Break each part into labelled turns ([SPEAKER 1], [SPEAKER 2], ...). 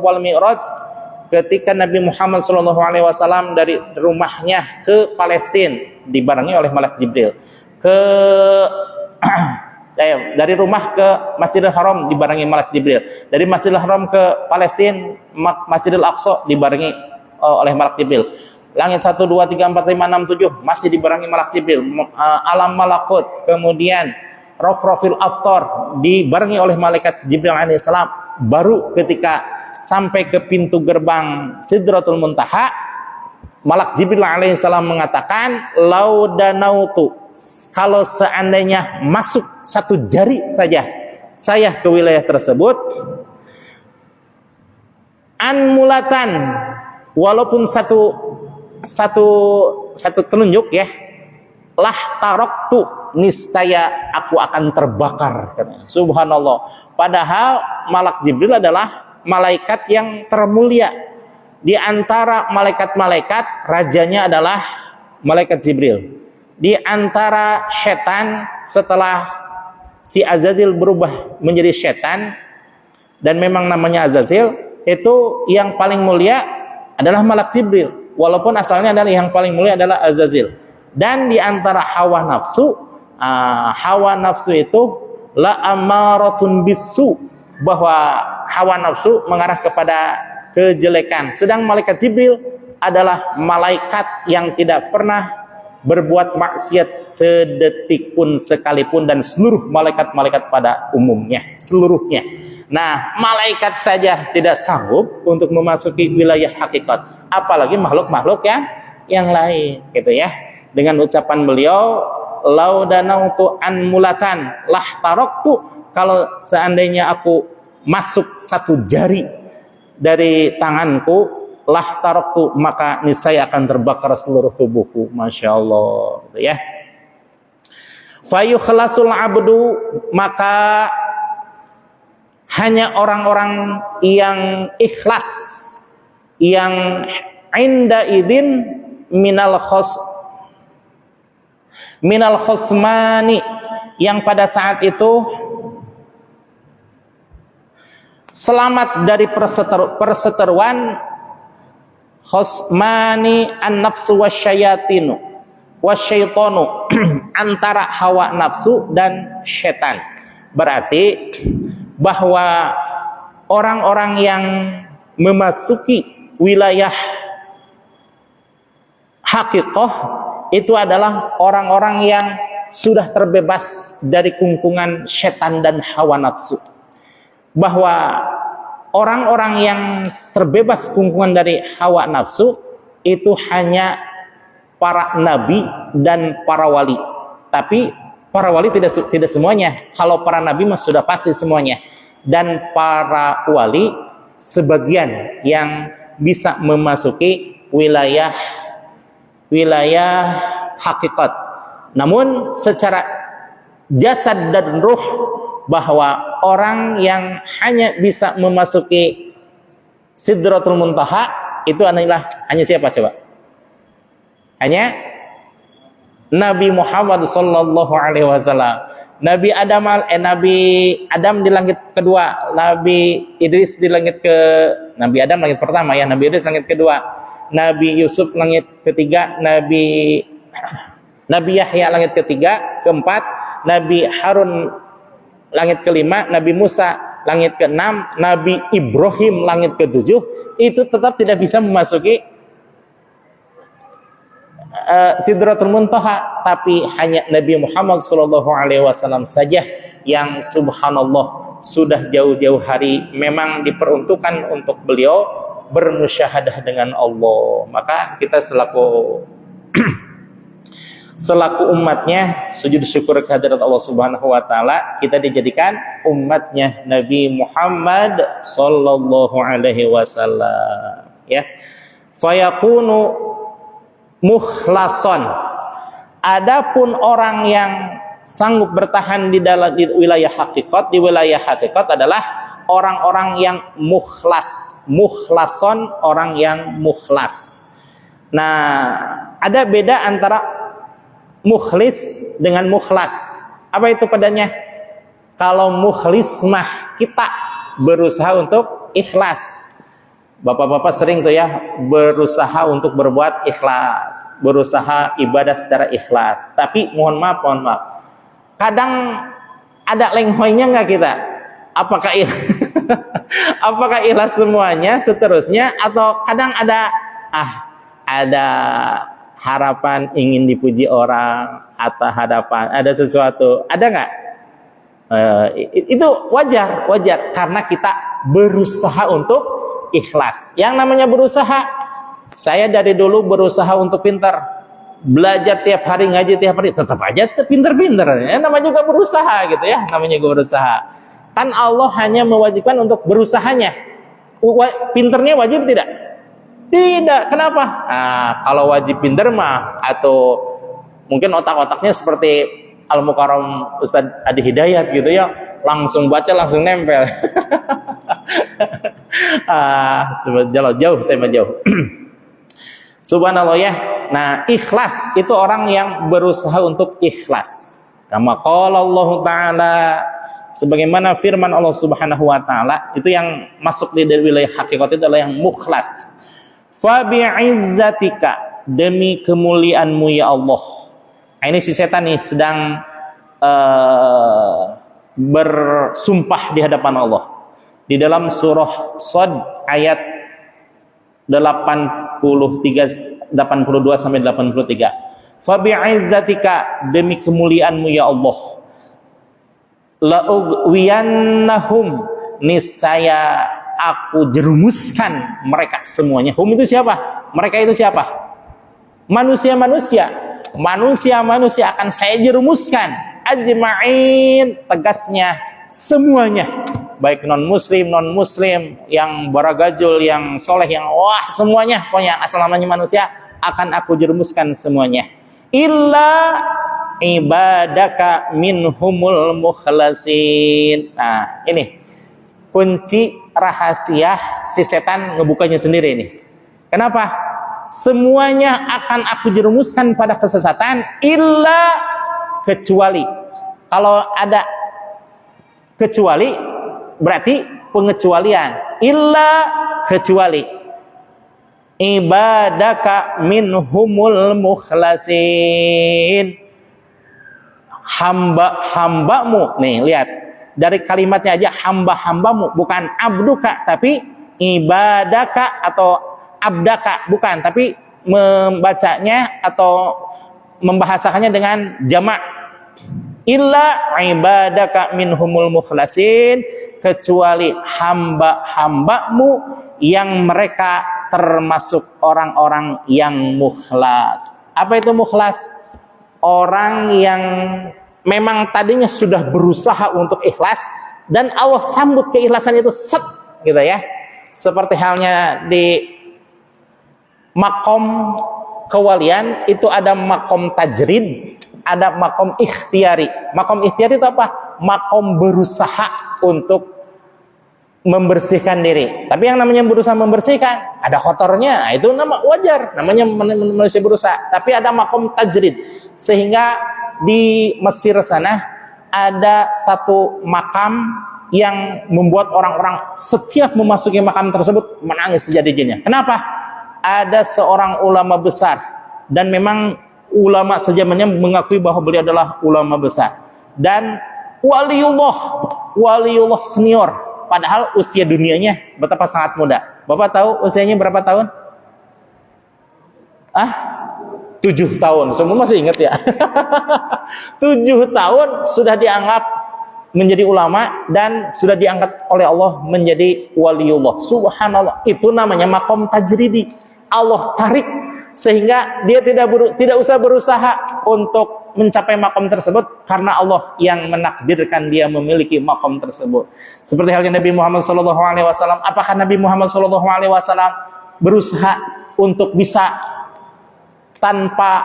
[SPEAKER 1] wal Mi'raj, ketika Nabi Muhammad SAW dari rumahnya ke Palestina dibarengi oleh malaikat Jibril, dari rumah ke Masjidil Haram dibarengi malaikat Jibril, dari Masjidil Haram ke Palestina Masjidil Aqsa dibarengi oleh malaikat Jibril. Langit 1, 2, 3, 4, 5, 6, 7 masih dibarengi malaikat Jibril. Alam malakut, kemudian Rafrafil Aftar dibarengi oleh malaikat Jibril alaihissalam. Baru ketika sampai ke pintu gerbang Sidratul Muntaha, malaikat Jibril alaihissalam mengatakan, laudanautu, kalau seandainya masuk 1 jari saja saya ke wilayah tersebut, anmulatan, walaupun satu telunjuk ya, lah taroktu, niscaya aku akan terbakar. Subhanallah. Padahal malaikat Jibril adalah malaikat yang termulia di antara malaikat-malaikat. Rajanya adalah malaikat Jibril. Di antara setan, setelah si Azazil berubah menjadi setan dan memang namanya Azazil, itu yang paling mulia adalah malaikat Jibril, walaupun asalnya adalah yang paling mulia adalah Azazil. Dan di antara hawa nafsu itu la amaratun bisu, bahwa hawa nafsu mengarah kepada kejelekan, sedang malaikat Jibril adalah malaikat yang tidak pernah berbuat maksiat sedetik pun sekalipun, dan seluruh malaikat-malaikat pada umumnya, seluruhnya. Nah, malaikat saja tidak sanggup untuk memasuki wilayah hakikat, apalagi makhluk-makhluk yang lain, gitu ya. Dengan ucapan beliau, laudanautu anmulatan lah taroktu, kalau seandainya aku masuk 1 jari dari tanganku, lah taroktu, maka niscaya akan terbakar seluruh tubuhku. Masya Allah, gitu ya. Fayukhlasul abdu, maka hanya orang-orang yang ikhlas, yang inda idin minal khosmani, yang pada saat itu selamat dari perseteruan khosmani an-nafsu wasyayatinu wasyaitonu, antara hawa nafsu dan setan. Berarti bahwa orang-orang yang memasuki wilayah hakikah itu adalah orang-orang yang sudah terbebas dari kungkungan setan dan hawa nafsu. Bahwa orang-orang yang terbebas kungkungan dari hawa nafsu itu hanya para nabi dan para wali. Tapi para wali tidak semuanya. Kalau para nabi mah sudah pasti semuanya. Dan para wali sebagian yang bisa memasuki wilayah hakikat. Namun secara jasad dan ruh, bahwa orang yang hanya bisa memasuki Sidratul Muntaha itu adalah hanya siapa coba? Hanya Nabi Muhammad sallallahu alaihi wasallam. Nabi Adam di langit kedua, Nabi Idris di langit Nabi Adam langit pertama ya, Nabi Idris langit kedua, Nabi Yusuf langit ketiga, Nabi Yahya langit ketiga, keempat, Nabi Harun langit kelima, Nabi Musa langit keenam, Nabi Ibrahim langit ketujuh, itu tetap tidak bisa memasuki Sidratul Muntaha. Tapi hanya Nabi Muhammad SAW saja yang subhanallah sudah jauh-jauh hari memang diperuntukkan untuk beliau bermusyahadah dengan Allah. Maka kita selaku umatnya sujud syukur kehadirat Allah Subhanahu wa taala, kita dijadikan umatnya Nabi Muhammad sallallahu alaihi wasallam ya. Fayakunu mukhlason, adapun orang yang sanggup bertahan di wilayah hakikat adalah orang-orang yang mukhlason, orang yang mukhlas. Nah, ada beda antara mukhlis dengan mukhlas. Apa itu padanya? Kalau mukhlis mah kita berusaha untuk ikhlas. Bapak-bapak sering tuh ya berusaha untuk berbuat ikhlas, berusaha ibadah secara ikhlas. Tapi mohon maaf, kadang ada lenghoinya nggak kita? Apakah apakah ikhlas semuanya seterusnya, atau kadang ada harapan ingin dipuji orang, atau harapan ada sesuatu, ada nggak? Itu wajar karena kita berusaha untuk ikhlas. Yang namanya berusaha, saya dari dulu berusaha untuk pintar, belajar tiap hari, ngaji tiap hari, tetap aja pinter-pinter. Ya, namanya juga berusaha gitu ya, namanya juga berusaha. Kan Allah hanya mewajibkan untuk berusahanya. Pinternya wajib tidak? Tidak. Kenapa? Kalau wajib pinter mah, atau mungkin otak-otaknya seperti Al-Mukarram Ustadz Adi Hidayat gitu ya, langsung baca langsung nempel. Jauh saya menjauh. Subhanallah ya. Nah, ikhlas itu orang yang berusaha untuk ikhlas. Kama qala Allah Ta'ala, sebagaimana firman Allah Subhanahu wa taala, itu yang masuk di wilayah hakikat itu adalah yang mukhlas. Fa bi'izzatika, demi kemuliaanmu ya Allah. Ini si setan nih sedang bersumpah di hadapan Allah. Di dalam surah Shad ayat 82 sampai 83. Fa bi'izzatika, demi kemuliaanmu ya Allah, la ughwiyannahum, niscaya aku jerumuskan mereka semuanya. Hum itu siapa? Mereka itu siapa? Manusia-manusia akan saya jerumuskan, ajma'in, tegasnya semuanya, baik non muslim, yang baragajul, yang soleh, yang semuanya, pokoknya asal namanya manusia akan aku jerumuskan semuanya. Illa ibadaka minhumul mukhlasin. Nah, ini kunci rahasia si setan ngebukanya sendiri ini. Kenapa? Semuanya akan aku jerumuskan pada kesesatan, illa, kecuali. Kalau ada kecuali berarti pengecualian. Illa, kecuali. Ibadaka minhumul mukhlasin. Hamba-hambamu. Nih, lihat. Dari kalimatnya aja hamba-hambamu, bukan abduka, tapi ibadaka atau abdaka, bukan, tapi membacanya atau membahasakannya dengan jamak. Illa ibadaka minhumul mukhlasin, kecuali hamba-hambamu yang mereka termasuk orang-orang yang mukhlas. Apa itu mukhlas? Orang yang memang tadinya sudah berusaha untuk ikhlas, dan Allah sambut keikhlasan itu gitu ya. Seperti halnya di makom kewalian itu ada makom tajrid, ada makom ikhtiari. Makom ikhtiari itu apa? Makom berusaha untuk membersihkan diri. Tapi yang namanya berusaha membersihkan, ada kotornya, itu nama wajar, namanya manusia berusaha. Tapi ada makom tajrid, sehingga di Mesir sana ada satu makam yang membuat orang-orang setiap memasuki makam tersebut menangis sejadi-jadinya. Kenapa? Ada seorang ulama besar, dan memang ulama sejamannya mengakui bahwa beliau adalah ulama besar, dan waliullah senior, padahal usia dunianya betapa sangat muda. Bapak tahu usianya berapa tahun? 7 tahun, semua masih ingat ya. 7 tahun sudah dianggap menjadi ulama dan sudah diangkat oleh Allah menjadi waliullah. Subhanallah, itu namanya makom tajridi. Allah tarik sehingga dia tidak usah berusaha untuk mencapai makom tersebut, karena Allah yang menakdirkan dia memiliki makom tersebut. Seperti halnya Nabi Muhammad SAW. Apakah Nabi Muhammad SAW berusaha untuk bisa tanpa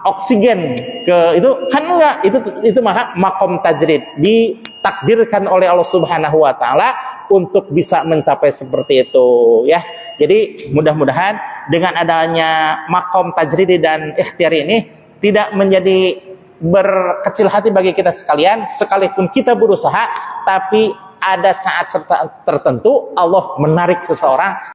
[SPEAKER 1] oksigen ke itu? Kan enggak, itu maka makom tajrid, ditakdirkan oleh Allah Subhanahu wa taala untuk bisa mencapai seperti itu ya. Jadi mudah-mudahan dengan adanya makom tajrid dan ikhtiar ini tidak menjadi berkecil hati bagi kita sekalian, sekalipun kita berusaha, tapi ada saat tertentu Allah menarik seseorang